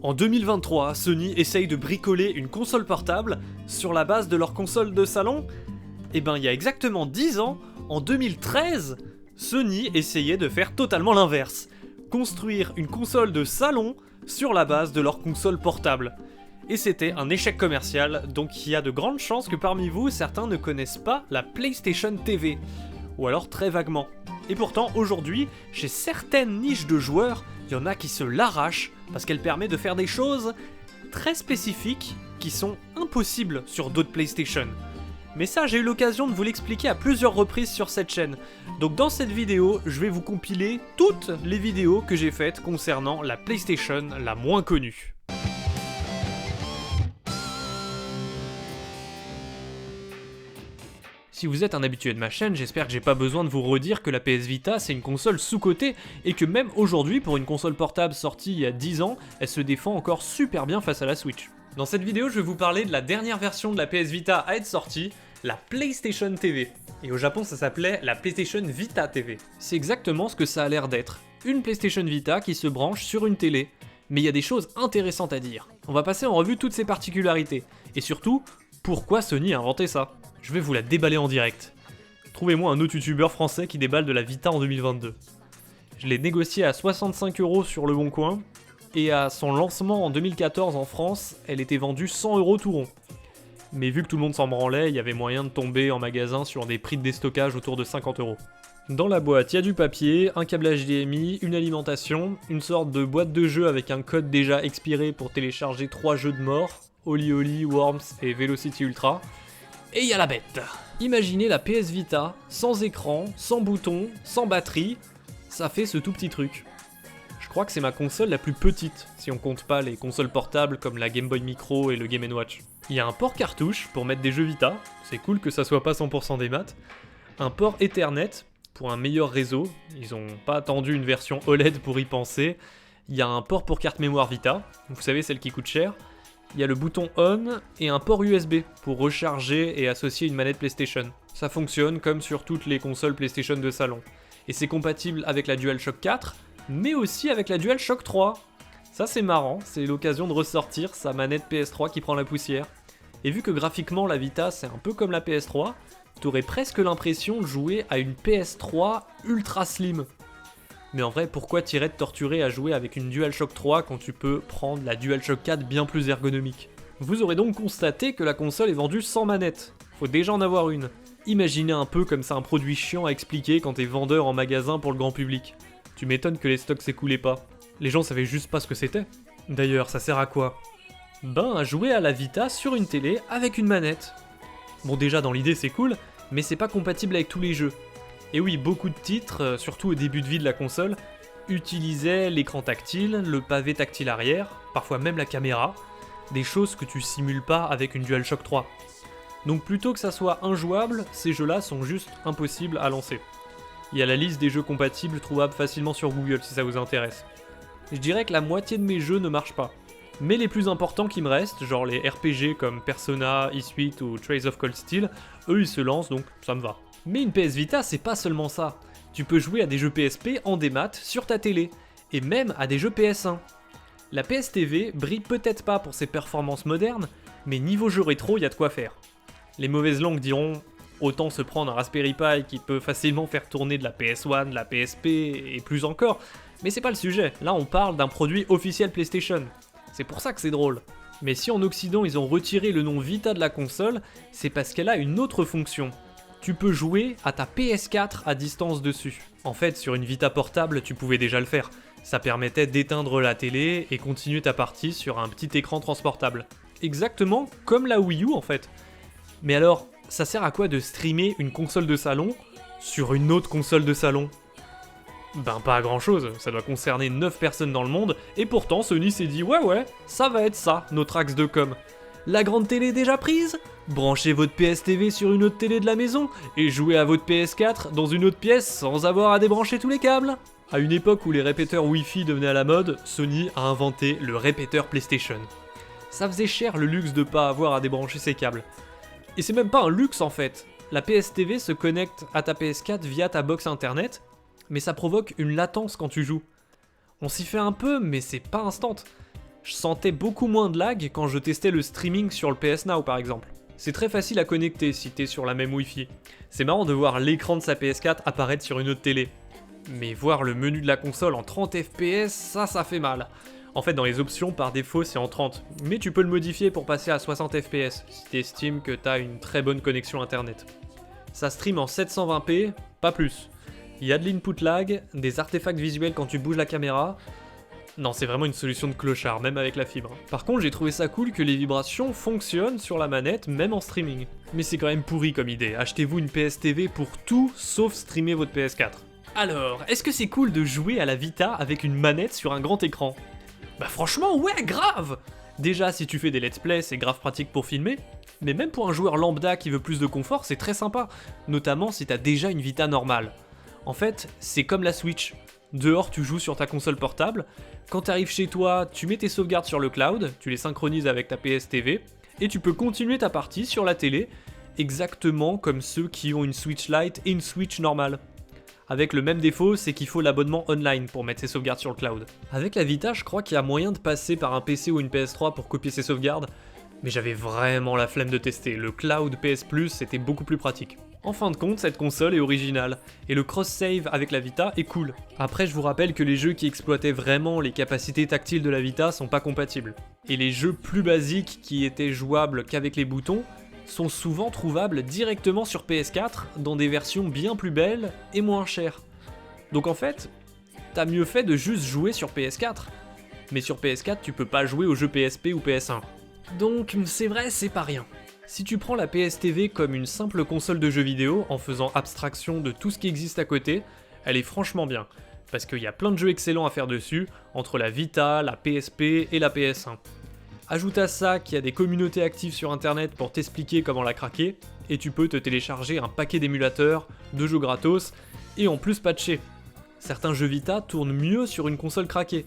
En 2023, Sony essaye de bricoler une console portable sur la base de leur console de salon. Et ben il y a exactement 10 ans, en 2013, Sony essayait de faire totalement l'inverse. Construire une console de salon sur la base de leur console portable. Et c'était un échec commercial, donc il y a de grandes chances que parmi vous, certains ne connaissent pas la PlayStation TV. Ou alors très vaguement. Et pourtant, aujourd'hui, chez certaines niches de joueurs, il y en a qui se l'arrachent parce qu'elle permet de faire des choses très spécifiques qui sont impossibles sur d'autres PlayStation. Mais ça, j'ai eu l'occasion de vous l'expliquer à plusieurs reprises sur cette chaîne. Donc dans cette vidéo, je vais vous compiler toutes les vidéos que j'ai faites concernant la PlayStation la moins connue. Si vous êtes un habitué de ma chaîne, j'espère que j'ai pas besoin de vous redire que la PS Vita c'est une console sous-cotée et que même aujourd'hui, pour une console portable sortie il y a 10 ans, elle se défend encore super bien face à la Switch. Dans cette vidéo, je vais vous parler de la dernière version de la PS Vita à être sortie, la PlayStation TV. Et au Japon, ça s'appelait la PlayStation Vita TV. C'est exactement ce que ça a l'air d'être. Une PlayStation Vita qui se branche sur une télé. Mais il y a des choses intéressantes à dire. On va passer en revue toutes ses particularités. Et surtout, pourquoi Sony a inventé ça ? Je vais vous la déballer en direct. Trouvez-moi un autre youtubeur français qui déballe de la Vita en 2022. Je l'ai négociée à 65€ sur Le Bon Coin, et à son lancement en 2014 en France, elle était vendue 100€ tout rond. Mais vu que tout le monde s'en branlait, il y avait moyen de tomber en magasin sur des prix de déstockage autour de 50€. Dans la boîte, il y a du papier, un câble HDMI, une alimentation, une sorte de boîte de jeu avec un code déjà expiré pour télécharger 3 jeux de mort, Oli Oli, Worms et Velocity Ultra. Et il y a la bête. Imaginez la PS Vita, sans écran, sans bouton, sans batterie, ça fait ce tout petit truc. Je crois que c'est ma console la plus petite, si on compte pas les consoles portables comme la Game Boy Micro et le Game & Watch. Il y a un port cartouche pour mettre des jeux Vita, c'est cool que ça soit pas 100% des maths. Un port Ethernet pour un meilleur réseau, ils ont pas attendu une version OLED pour y penser. Il y a un port pour carte mémoire Vita, vous savez celle qui coûte cher. Il y a le bouton ON et un port USB pour recharger et associer une manette PlayStation. Ça fonctionne comme sur toutes les consoles PlayStation de salon. Et c'est compatible avec la DualShock 4, mais aussi avec la DualShock 3. Ça c'est marrant, c'est l'occasion de ressortir sa manette PS3 qui prend la poussière. Et vu que graphiquement la Vita c'est un peu comme la PS3, t'aurais presque l'impression de jouer à une PS3 ultra slim. Mais en vrai, pourquoi t'irais te torturer à jouer avec une DualShock 3 quand tu peux prendre la DualShock 4 bien plus ergonomique ? Vous aurez donc constaté que la console est vendue sans manette. Faut déjà en avoir une. Imaginez un peu comme c'est un produit chiant à expliquer quand t'es vendeur en magasin pour le grand public. Tu m'étonnes que les stocks s'écoulaient pas. Les gens savaient juste pas ce que c'était. D'ailleurs, ça sert à quoi ? Ben, à jouer à la Vita sur une télé avec une manette. Bon, déjà dans l'idée c'est cool, mais c'est pas compatible avec tous les jeux. Et oui, beaucoup de titres, surtout au début de vie de la console, utilisaient l'écran tactile, le pavé tactile arrière, parfois même la caméra, des choses que tu simules pas avec une DualShock 3. Donc plutôt que ça soit injouable, ces jeux-là sont juste impossibles à lancer. Il y a la liste des jeux compatibles trouvables facilement sur Google si ça vous intéresse. Je dirais que la moitié de mes jeux ne marchent pas. Mais les plus importants qui me restent, genre les RPG comme Persona, eSuite ou Trails of Cold Steel, eux ils se lancent donc ça me va. Mais une PS Vita, c'est pas seulement ça. Tu peux jouer à des jeux PSP en démat sur ta télé, et même à des jeux PS1. La PS TV brille peut-être pas pour ses performances modernes, mais niveau jeu rétro, il y a de quoi faire. Les mauvaises langues diront autant se prendre un Raspberry Pi qui peut facilement faire tourner de la PS1, de la PSP et plus encore, mais c'est pas le sujet. Là, on parle d'un produit officiel PlayStation. C'est pour ça que c'est drôle. Mais si en Occident ils ont retiré le nom Vita de la console, c'est parce qu'elle a une autre fonction. Tu peux jouer à ta PS4 à distance dessus. En fait, sur une Vita portable, tu pouvais déjà le faire. Ça permettait d'éteindre la télé et continuer ta partie sur un petit écran transportable. Exactement comme la Wii U en fait. Mais alors, ça sert à quoi de streamer une console de salon sur une autre console de salon ? Ben pas à grand chose, ça doit concerner 9 personnes dans le monde, et pourtant Sony s'est dit ouais, ça va être ça, notre axe de com. La grande télé déjà prise ? Branchez votre PS TV sur une autre télé de la maison et jouez à votre PS4 dans une autre pièce sans avoir à débrancher tous les câbles. À une époque où les répéteurs Wi-Fi devenaient à la mode, Sony a inventé le répéteur PlayStation. Ça faisait cher le luxe de pas avoir à débrancher ses câbles. Et c'est même pas un luxe en fait. La PS TV se connecte à ta PS4 via ta box internet, mais ça provoque une latence quand tu joues. On s'y fait un peu, mais c'est pas instant. Je sentais beaucoup moins de lag quand je testais le streaming sur le PS Now par exemple. C'est très facile à connecter si t'es sur la même Wi-Fi. C'est marrant de voir l'écran de sa PS4 apparaître sur une autre télé. Mais voir le menu de la console en 30 fps, ça fait mal. En fait, dans les options, par défaut, c'est en 30. Mais tu peux le modifier pour passer à 60 fps, si t'estimes que t'as une très bonne connexion internet. Ça stream en 720p, pas plus. Il y a de l'input lag, des artefacts visuels quand tu bouges la caméra. Non, c'est vraiment une solution de clochard, même avec la fibre. Par contre, j'ai trouvé ça cool que les vibrations fonctionnent sur la manette, même en streaming. Mais c'est quand même pourri comme idée, achetez-vous une PS TV pour tout, sauf streamer votre PS4. Alors, est-ce que c'est cool de jouer à la Vita avec une manette sur un grand écran ? Bah franchement, ouais, grave ! Déjà, si tu fais des let's play, c'est grave pratique pour filmer, mais même pour un joueur lambda qui veut plus de confort, c'est très sympa, notamment si t'as déjà une Vita normale. En fait, c'est comme la Switch. Dehors, tu joues sur ta console portable, quand t'arrives chez toi, tu mets tes sauvegardes sur le cloud, tu les synchronises avec ta PS TV, et tu peux continuer ta partie sur la télé, exactement comme ceux qui ont une Switch Lite et une Switch normale. Avec le même défaut, c'est qu'il faut l'abonnement online pour mettre ses sauvegardes sur le cloud. Avec la Vita, je crois qu'il y a moyen de passer par un PC ou une PS3 pour copier ses sauvegardes, mais j'avais vraiment la flemme de tester, le cloud PS Plus c'était beaucoup plus pratique. En fin de compte, cette console est originale, et le cross-save avec la Vita est cool. Après, je vous rappelle que les jeux qui exploitaient vraiment les capacités tactiles de la Vita sont pas compatibles. Et les jeux plus basiques qui étaient jouables qu'avec les boutons, sont souvent trouvables directement sur PS4 dans des versions bien plus belles et moins chères. Donc en fait, t'as mieux fait de juste jouer sur PS4. Mais sur PS4, tu peux pas jouer aux jeux PSP ou PS1. Donc c'est vrai, c'est pas rien. Si tu prends la PS TV comme une simple console de jeux vidéo en faisant abstraction de tout ce qui existe à côté, elle est franchement bien. Parce qu'il y a plein de jeux excellents à faire dessus, entre la Vita, la PSP et la PS1. Ajoute à ça qu'il y a des communautés actives sur internet pour t'expliquer comment la craquer, et tu peux te télécharger un paquet d'émulateurs, de jeux gratos, et en plus patcher. Certains jeux Vita tournent mieux sur une console craquée,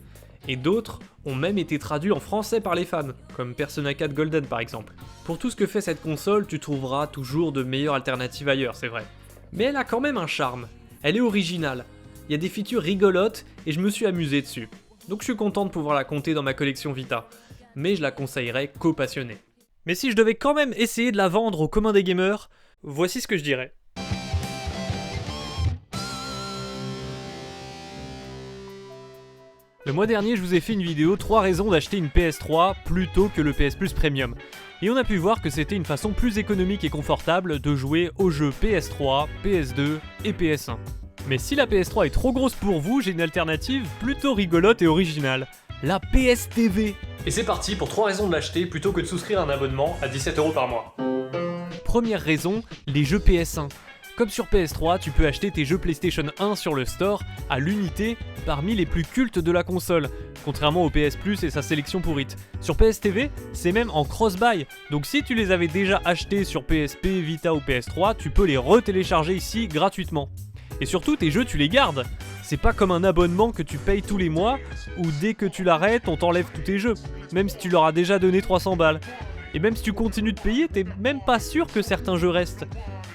et d'autres ont même été traduits en français par les fans, comme Persona 4 Golden par exemple. Pour tout ce que fait cette console, tu trouveras toujours de meilleures alternatives ailleurs, c'est vrai. Mais elle a quand même un charme, elle est originale, il y a des features rigolotes, et je me suis amusé dessus. Donc je suis content de pouvoir la compter dans ma collection Vita. Mais je la conseillerais qu'aux passionnés. Mais si je devais quand même essayer de la vendre au commun des gamers, voici ce que je dirais. Le mois dernier, je vous ai fait une vidéo 3 raisons d'acheter une PS3 plutôt que le PS Plus Premium. Et on a pu voir que c'était une façon plus économique et confortable de jouer aux jeux PS3, PS2 et PS1. Mais si la PS3 est trop grosse pour vous, j'ai une alternative plutôt rigolote et originale. La PS TV. Et c'est parti pour 3 raisons de l'acheter plutôt que de souscrire un abonnement à 17€ par mois. Première raison, les jeux PS1. Comme sur PS3, tu peux acheter tes jeux PlayStation 1 sur le store à l'unité parmi les plus cultes de la console, contrairement au PS Plus et sa sélection pourrite. Sur PS TV, c'est même en cross-buy, donc si tu les avais déjà achetés sur PSP, Vita ou PS3, tu peux les retélécharger ici gratuitement. Et surtout, tes jeux, tu les gardes. C'est pas comme un abonnement que tu payes tous les mois, où dès que tu l'arrêtes, on t'enlève tous tes jeux, même si tu leur as déjà donné 300 balles. Et même si tu continues de payer, t'es même pas sûr que certains jeux restent.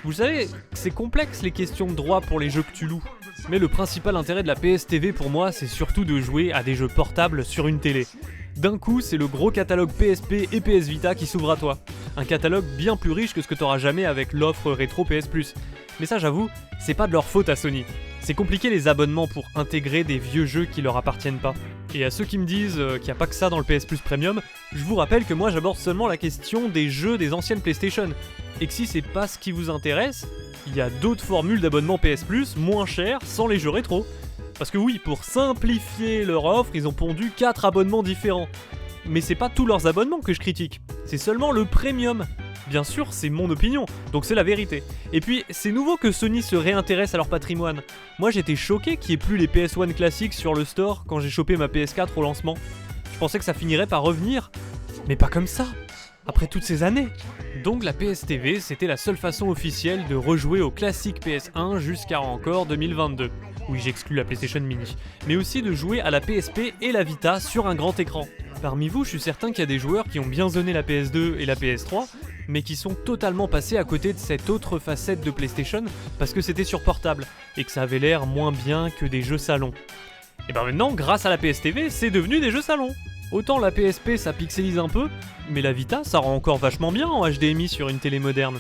Vous savez, c'est complexe les questions de droit pour les jeux que tu loues. Mais le principal intérêt de la PS TV pour moi, c'est surtout de jouer à des jeux portables sur une télé. D'un coup, c'est le gros catalogue PSP et PS Vita qui s'ouvre à toi. Un catalogue bien plus riche que ce que t'auras jamais avec l'offre rétro PS Plus. Mais ça, j'avoue, c'est pas de leur faute à Sony. C'est compliqué les abonnements pour intégrer des vieux jeux qui leur appartiennent pas. Et à ceux qui me disent qu'il n'y a pas que ça dans le PS Plus Premium, je vous rappelle que moi j'aborde seulement la question des jeux des anciennes PlayStation. Et que si c'est pas ce qui vous intéresse, il y a d'autres formules d'abonnement PS Plus moins chères sans les jeux rétro. Parce que oui, pour simplifier leur offre, ils ont pondu 4 abonnements différents. Mais c'est pas tous leurs abonnements que je critique, c'est seulement le Premium. Bien sûr, c'est mon opinion, donc c'est la vérité. Et puis, c'est nouveau que Sony se réintéresse à leur patrimoine. Moi, j'étais choqué qu'il n'y ait plus les PS1 classiques sur le store quand j'ai chopé ma PS4 au lancement. Je pensais que ça finirait par revenir, mais pas comme ça, après toutes ces années. Donc la PS TV, c'était la seule façon officielle de rejouer au classique PS1 jusqu'à encore 2022. Oui, j'exclus la PlayStation Mini. Mais aussi de jouer à la PSP et la Vita sur un grand écran. Parmi vous, je suis certain qu'il y a des joueurs qui ont bien zoné la PS2 et la PS3, mais qui sont totalement passés à côté de cette autre facette de PlayStation parce que c'était sur portable, et que ça avait l'air moins bien que des jeux salon. Et ben maintenant, grâce à la PS TV, c'est devenu des jeux salon. Autant la PSP ça pixelise un peu, mais la Vita ça rend encore vachement bien en HDMI sur une télé moderne.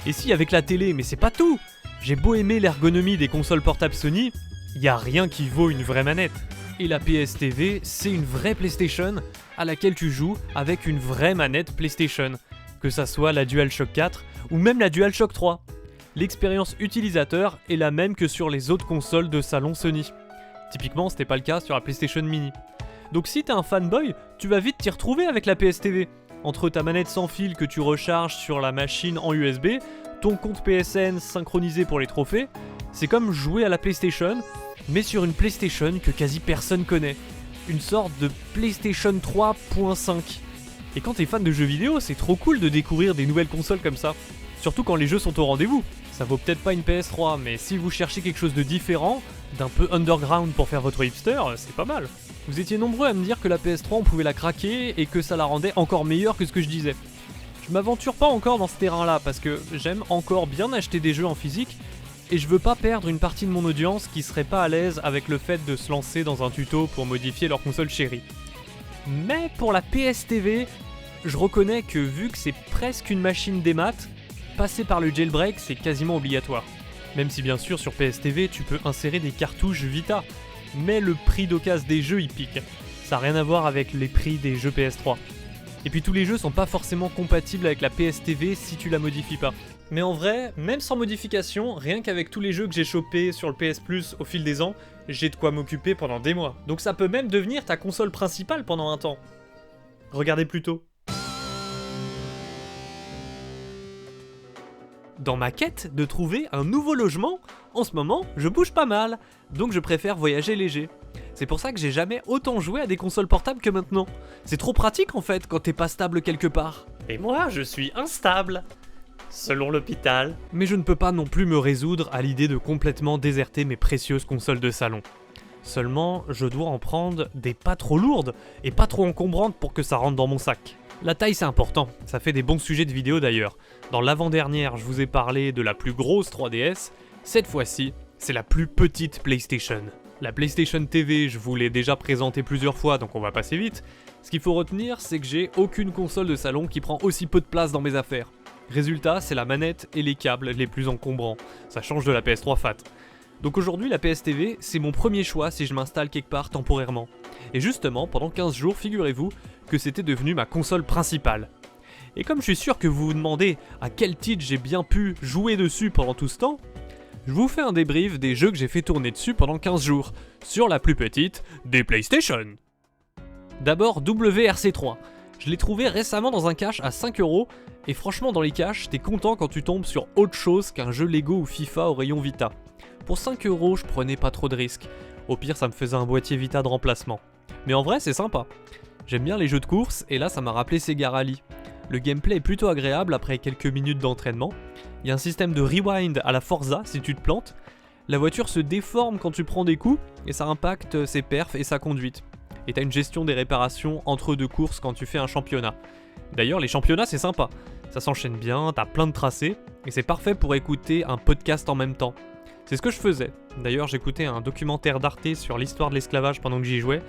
Et si avec la télé, mais c'est pas tout. J'ai beau aimer l'ergonomie des consoles portables Sony, y a rien qui vaut une vraie manette. Et la PS TV, c'est une vraie PlayStation à laquelle tu joues avec une vraie manette PlayStation, que ça soit la DualShock 4 ou même la DualShock 3. L'expérience utilisateur est la même que sur les autres consoles de salon Sony. Typiquement, c'était pas le cas sur la PlayStation Mini. Donc si t'es un fanboy, tu vas vite t'y retrouver avec la PS TV. Entre ta manette sans fil que tu recharges sur la machine en USB, ton compte PSN synchronisé pour les trophées, c'est comme jouer à la PlayStation, mais sur une PlayStation que quasi personne connaît. Une sorte de PlayStation 3.5. Et quand t'es fan de jeux vidéo, c'est trop cool de découvrir des nouvelles consoles comme ça. Surtout quand les jeux sont au rendez-vous. Ça vaut peut-être pas une PS3, mais si vous cherchez quelque chose de différent, d'un peu underground pour faire votre hipster, c'est pas mal. Vous étiez nombreux à me dire que la PS3 on pouvait la craquer et que ça la rendait encore meilleure que ce que je disais. Je m'aventure pas encore dans ce terrain-là parce que j'aime encore bien acheter des jeux en physique et je veux pas perdre une partie de mon audience qui serait pas à l'aise avec le fait de se lancer dans un tuto pour modifier leur console chérie. Mais pour la PS TV, je reconnais que vu que c'est presque une machine des maths, passer par le jailbreak c'est quasiment obligatoire. Même si bien sûr sur PS TV tu peux insérer des cartouches Vita, mais le prix d'occasion des jeux il pique. Ça n'a rien à voir avec les prix des jeux PS3. Et puis tous les jeux sont pas forcément compatibles avec la PS TV si tu la modifies pas. Mais en vrai, même sans modification, rien qu'avec tous les jeux que j'ai chopés sur le PS Plus au fil des ans, j'ai de quoi m'occuper pendant des mois. Donc ça peut même devenir ta console principale pendant un temps. Regardez plutôt. Dans ma quête de trouver un nouveau logement, en ce moment, je bouge pas mal, donc je préfère voyager léger. C'est pour ça que j'ai jamais autant joué à des consoles portables que maintenant. C'est trop pratique en fait quand t'es pas stable quelque part. Et moi, je suis instable, selon l'hôpital. Mais je ne peux pas non plus me résoudre à l'idée de complètement déserter mes précieuses consoles de salon. Seulement, je dois en prendre des pas trop lourdes et pas trop encombrantes pour que ça rentre dans mon sac. La taille c'est important, ça fait des bons sujets de vidéo d'ailleurs. Dans l'avant-dernière, je vous ai parlé de la plus grosse 3DS, cette fois-ci, c'est la plus petite PlayStation. La PlayStation TV, je vous l'ai déjà présentée plusieurs fois, donc on va passer vite. Ce qu'il faut retenir, c'est que j'ai aucune console de salon qui prend aussi peu de place dans mes affaires. Résultat, c'est la manette et les câbles les plus encombrants. Ça change de la PS3 Fat. Donc aujourd'hui, la PS TV, c'est mon premier choix si je m'installe quelque part temporairement. Et justement, pendant 15 jours, figurez-vous que c'était devenu ma console principale. Et comme je suis sûr que vous vous demandez à quel titre j'ai bien pu jouer dessus pendant tout ce temps, je vous fais un débrief des jeux que j'ai fait tourner dessus pendant 15 jours, sur la plus petite des PlayStation. D'abord WRC3. Je l'ai trouvé récemment dans un cache à 5€, et franchement dans les caches, t'es content quand tu tombes sur autre chose qu'un jeu Lego ou FIFA au rayon Vita. Pour 5€, je prenais pas trop de risques. Au pire, ça me faisait un boîtier Vita de remplacement. Mais en vrai, c'est sympa. J'aime bien les jeux de course, et là ça m'a rappelé Sega Rally. Le gameplay est plutôt agréable après quelques minutes d'entraînement. Il y a un système de rewind à la Forza si tu te plantes. La voiture se déforme quand tu prends des coups, et ça impacte ses perfs et sa conduite. Et t'as une gestion des réparations entre deux courses quand tu fais un championnat. D'ailleurs, les championnats c'est sympa. Ça s'enchaîne bien, t'as plein de tracés, et c'est parfait pour écouter un podcast en même temps. C'est ce que je faisais. D'ailleurs, j'écoutais un documentaire d'Arte sur l'histoire de l'esclavage pendant que j'y jouais.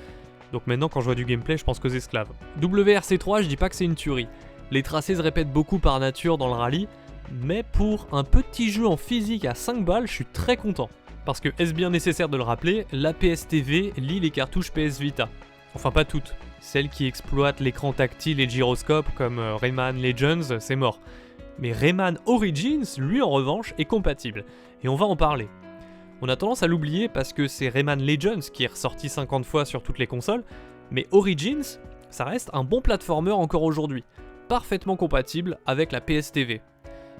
Donc maintenant, quand je vois du gameplay, je pense qu'aux esclaves. WRC3, je dis pas que c'est une tuerie. Les tracés se répètent beaucoup par nature dans le rallye, mais pour un petit jeu en physique à 5 balles, je suis très content. Parce que, est-ce bien nécessaire de le rappeler, la PS TV lit les cartouches PS Vita. Enfin pas toutes. Celles qui exploitent l'écran tactile et le gyroscope comme Rayman Legends, c'est mort. Mais Rayman Origins, lui en revanche, est compatible. Et on va en parler. On a tendance à l'oublier parce que c'est Rayman Legends qui est ressorti 50 fois sur toutes les consoles, mais Origins, ça reste un bon platformer encore aujourd'hui, parfaitement compatible avec la PS TV.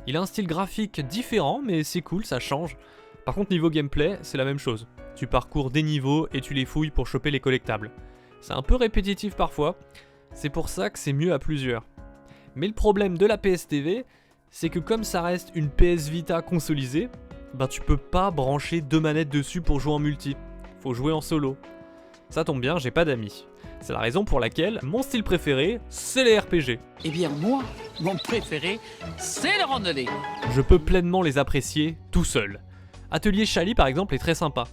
Il a un style graphique différent, mais c'est cool, ça change. Par contre niveau gameplay, c'est la même chose. Tu parcours des niveaux et tu les fouilles pour choper les collectables. C'est un peu répétitif parfois, c'est pour ça que c'est mieux à plusieurs. Mais le problème de la PS TV, c'est que comme ça reste une PS Vita consolisée, ben tu peux pas brancher 2 manettes dessus pour jouer en multi. Faut jouer en solo. Ça tombe bien, j'ai pas d'amis. C'est la raison pour laquelle mon style préféré, c'est les RPG. Eh bien moi, mon préféré, c'est le randonnée. Je peux pleinement les apprécier tout seul. Atelier Chali par exemple est très sympa.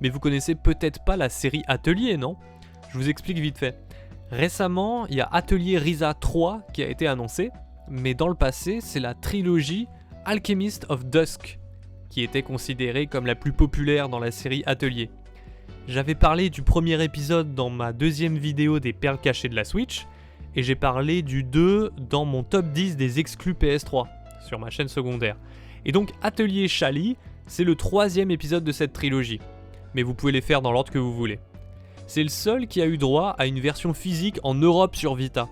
Mais vous connaissez peut-être pas la série Atelier, non ? Je vous explique vite fait. Récemment, il y a Atelier Ryza 3 qui a été annoncé, mais dans le passé, c'est la trilogie Alchemist of Dusk qui était considérée comme la plus populaire dans la série Atelier. J'avais parlé du premier épisode dans ma deuxième vidéo des perles cachées de la Switch, et j'ai parlé du 2 dans mon top 10 des exclus PS3, sur ma chaîne secondaire. Et donc Atelier Shali, c'est le troisième épisode de cette trilogie, mais vous pouvez les faire dans l'ordre que vous voulez. C'est le seul qui a eu droit à une version physique en Europe sur Vita.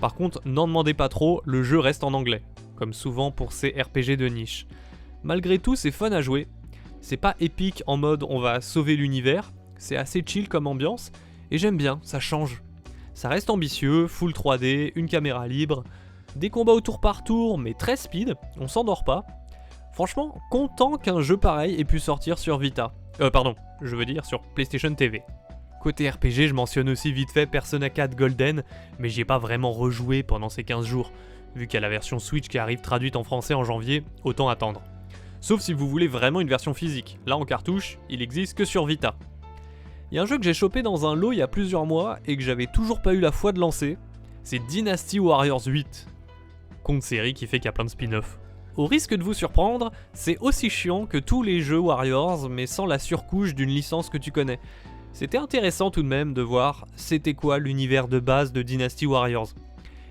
Par contre, n'en demandez pas trop, le jeu reste en anglais, comme souvent pour ces RPG de niche. Malgré tout, c'est fun à jouer. C'est pas épique en mode on va sauver l'univers, c'est assez chill comme ambiance, et j'aime bien, ça change. Ça reste ambitieux, full 3D, une caméra libre, des combats au tour par tour, mais très speed, on s'endort pas. Franchement, content qu'un jeu pareil ait pu sortir sur Vita. Je veux dire sur PlayStation TV. Côté RPG, je mentionne aussi vite fait Persona 4 Golden, mais j'y ai pas vraiment rejoué pendant ces 15 jours. Vu qu'il y a la version Switch qui arrive traduite en français en janvier, autant attendre. Sauf si vous voulez vraiment une version physique. Là en cartouche, il existe que sur Vita. Il y a un jeu que j'ai chopé dans un lot il y a plusieurs mois et que j'avais toujours pas eu la foi de lancer, c'est Dynasty Warriors 8. Compte série qui fait qu'il y a plein de spin-offs. Au risque de vous surprendre, c'est aussi chiant que tous les jeux Warriors mais sans la surcouche d'une licence que tu connais. C'était intéressant tout de même de voir c'était quoi l'univers de base de Dynasty Warriors.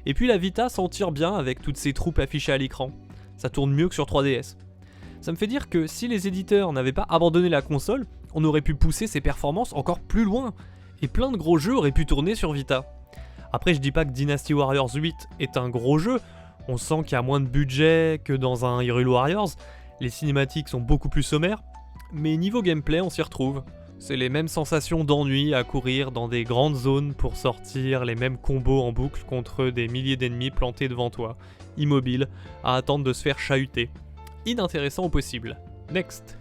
Et puis la Vita s'en tire bien avec toutes ces troupes affichées à l'écran. Ça tourne mieux que sur 3DS. Ça me fait dire que si les éditeurs n'avaient pas abandonné la console, on aurait pu pousser ses performances encore plus loin, et plein de gros jeux auraient pu tourner sur Vita. Après je dis pas que Dynasty Warriors 8 est un gros jeu, on sent qu'il y a moins de budget que dans un Hyrule Warriors, les cinématiques sont beaucoup plus sommaires, mais niveau gameplay on s'y retrouve. C'est les mêmes sensations d'ennui à courir dans des grandes zones pour sortir les mêmes combos en boucle contre des milliers d'ennemis plantés devant toi, immobiles, à attendre de se faire chahuter. Inintéressant au possible. Next.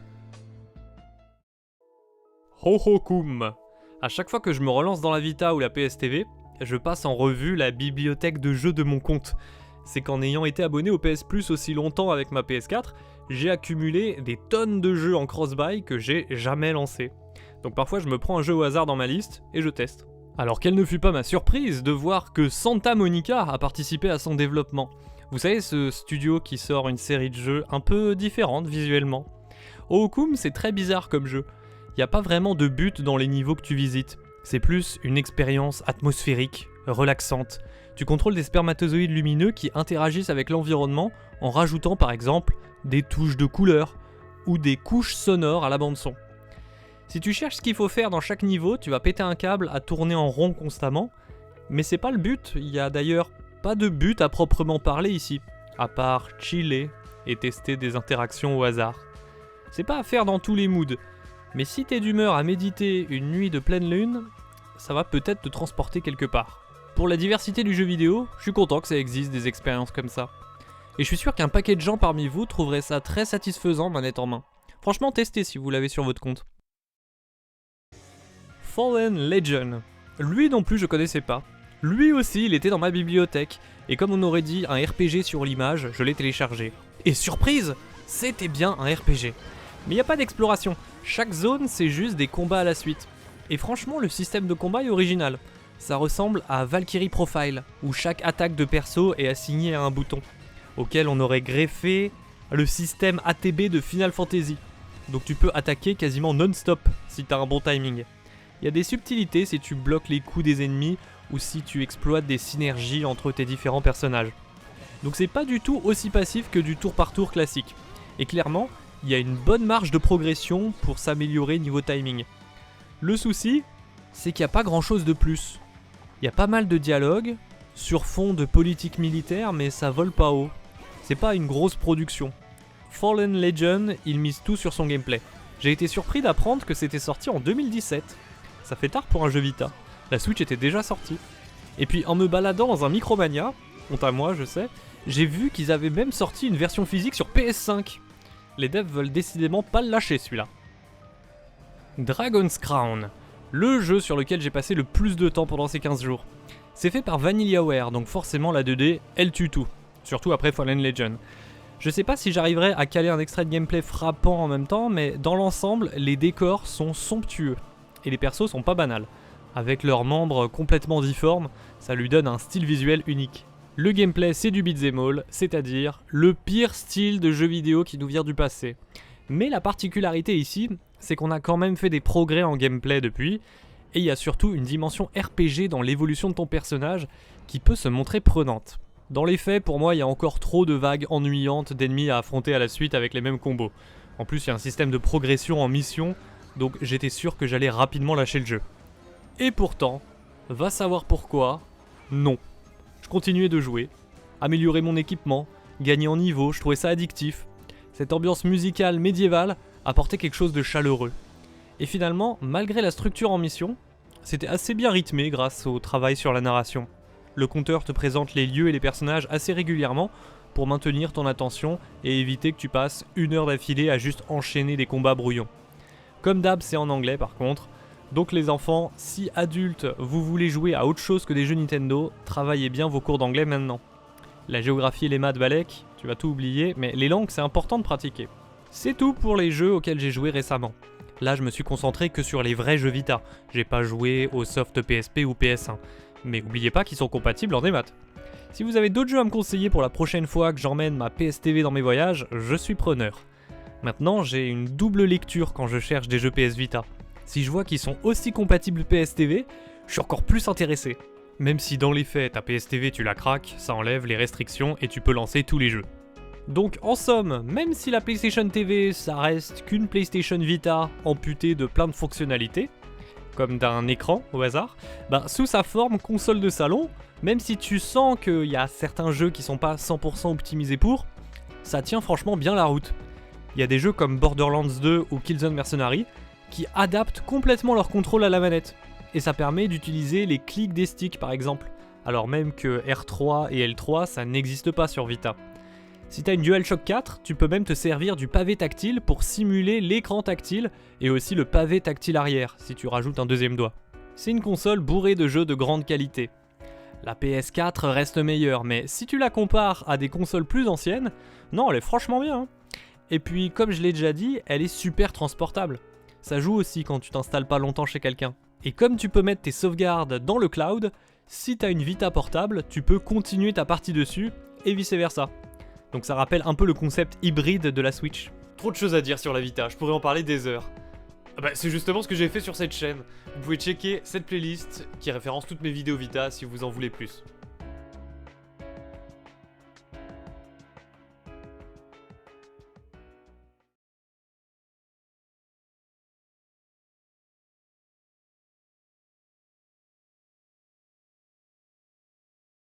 Hohokum. À chaque fois que je me relance dans la Vita ou la PS TV, je passe en revue la bibliothèque de jeux de mon compte. C'est qu'en ayant été abonné au PS Plus aussi longtemps avec ma PS4, j'ai accumulé des tonnes de jeux en cross-buy que j'ai jamais lancés. Donc parfois je me prends un jeu au hasard dans ma liste et je teste. Alors quelle ne fut pas ma surprise de voir que Santa Monica a participé à son développement. Vous savez, ce studio qui sort une série de jeux un peu différente visuellement. Hohokum, c'est très bizarre comme jeu. Il n'y a pas vraiment de but dans les niveaux que tu visites. C'est plus une expérience atmosphérique, relaxante. Tu contrôles des spermatozoïdes lumineux qui interagissent avec l'environnement en rajoutant par exemple des touches de couleurs ou des couches sonores à la bande son. Si tu cherches ce qu'il faut faire dans chaque niveau, tu vas péter un câble à tourner en rond constamment, mais c'est pas le but, il y a d'ailleurs pas de but à proprement parler ici, à part chiller et tester des interactions au hasard. C'est pas à faire dans tous les moods, mais si t'es d'humeur à méditer une nuit de pleine lune, ça va peut-être te transporter quelque part. Pour la diversité du jeu vidéo, je suis content que ça existe des expériences comme ça. Et je suis sûr qu'un paquet de gens parmi vous trouveraient ça très satisfaisant manette en main. Franchement, testez si vous l'avez sur votre compte. Fallen Legion. Lui non plus je connaissais pas. Lui aussi il était dans ma bibliothèque, et comme on aurait dit un RPG sur l'image, je l'ai téléchargé. Et surprise, c'était bien un RPG. Mais il n'y a pas d'exploration, chaque zone c'est juste des combats à la suite. Et franchement le système de combat est original. Ça ressemble à Valkyrie Profile, où chaque attaque de perso est assignée à un bouton, auquel on aurait greffé le système ATB de Final Fantasy. Donc tu peux attaquer quasiment non-stop si t'as un bon timing. Il y a des subtilités si tu bloques les coups des ennemis ou si tu exploites des synergies entre tes différents personnages. Donc c'est pas du tout aussi passif que du tour par tour classique. Et clairement, il y a une bonne marge de progression pour s'améliorer niveau timing. Le souci, c'est qu'il n'y a pas grand chose de plus. Il y a pas mal de dialogues, sur fond de politique militaire, mais ça vole pas haut. C'est pas une grosse production. Fallen Legion, il mise tout sur son gameplay. J'ai été surpris d'apprendre que c'était sorti en 2017. Ça fait tard pour un jeu Vita. La Switch était déjà sortie. Et puis en me baladant dans un Micromania, honte à moi je sais, j'ai vu qu'ils avaient même sorti une version physique sur PS5. Les devs veulent décidément pas le lâcher celui-là. Dragon's Crown, le jeu sur lequel j'ai passé le plus de temps pendant ces 15 jours. C'est fait par VanillaWare, donc forcément la 2D, elle tue tout. Surtout après Fallen Legion. Je sais pas si j'arriverai à caler un extrait de gameplay frappant en même temps, mais dans l'ensemble, les décors sont somptueux. Et les persos sont pas banals. Avec leurs membres complètement difformes, ça lui donne un style visuel unique. Le gameplay c'est du beat'em all, c'est-à-dire le pire style de jeu vidéo qui nous vient du passé. Mais la particularité ici, c'est qu'on a quand même fait des progrès en gameplay depuis, et il y a surtout une dimension RPG dans l'évolution de ton personnage qui peut se montrer prenante. Dans les faits, pour moi, il y a encore trop de vagues ennuyantes d'ennemis à affronter à la suite avec les mêmes combos. En plus, il y a un système de progression en mission, donc j'étais sûr que j'allais rapidement lâcher le jeu. Et pourtant, va savoir pourquoi, non. Je continuais de jouer, améliorer mon équipement, gagner en niveau, je trouvais ça addictif. Cette ambiance musicale médiévale apportait quelque chose de chaleureux. Et finalement, malgré la structure en mission, c'était assez bien rythmé grâce au travail sur la narration. Le compteur te présente les lieux et les personnages assez régulièrement pour maintenir ton attention et éviter que tu passes 1 heure d'affilée à juste enchaîner des combats brouillons. Comme d'hab, c'est en anglais par contre, donc les enfants, si adultes vous voulez jouer à autre chose que des jeux Nintendo, travaillez bien vos cours d'anglais maintenant. La géographie et les maths Balek, tu vas tout oublier, mais les langues c'est important de pratiquer. C'est tout pour les jeux auxquels j'ai joué récemment. Là je me suis concentré que sur les vrais jeux Vita, j'ai pas joué au soft PSP ou PS1. Mais n'oubliez pas qu'ils sont compatibles en démat. Si vous avez d'autres jeux à me conseiller pour la prochaine fois que j'emmène ma PSTV dans mes voyages, je suis preneur. Maintenant, j'ai une double lecture quand je cherche des jeux PS Vita. Si je vois qu'ils sont aussi compatibles PSTV, je suis encore plus intéressé. Même si dans les faits, ta PSTV tu la craques, ça enlève les restrictions et tu peux lancer tous les jeux. Donc en somme, même si la PlayStation TV ça reste qu'une PlayStation Vita amputée de plein de fonctionnalités, comme d'un écran au hasard, sous sa forme console de salon, même si tu sens qu'il y a certains jeux qui sont pas 100% optimisés pour, ça tient franchement bien la route. Il y a des jeux comme Borderlands 2 ou Killzone Mercenary qui adaptent complètement leur contrôle à la manette, et ça permet d'utiliser les clics des sticks par exemple, alors même que R3 et L3 ça n'existe pas sur Vita. Si t'as une DualShock 4, tu peux même te servir du pavé tactile pour simuler l'écran tactile et aussi le pavé tactile arrière, si tu rajoutes un deuxième doigt. C'est une console bourrée de jeux de grande qualité. La PS4 reste meilleure, mais si tu la compares à des consoles plus anciennes, non, elle est franchement bien. Hein. Et puis, comme je l'ai déjà dit, elle est super transportable. Ça joue aussi quand tu t'installes pas longtemps chez quelqu'un. Et comme tu peux mettre tes sauvegardes dans le cloud, si t'as une Vita portable, tu peux continuer ta partie dessus, et vice versa. Donc ça rappelle un peu le concept hybride de la Switch. Trop de choses à dire sur la Vita, je pourrais en parler des heures. C'est justement ce que j'ai fait sur cette chaîne. Vous pouvez checker cette playlist qui référence toutes mes vidéos Vita si vous en voulez plus.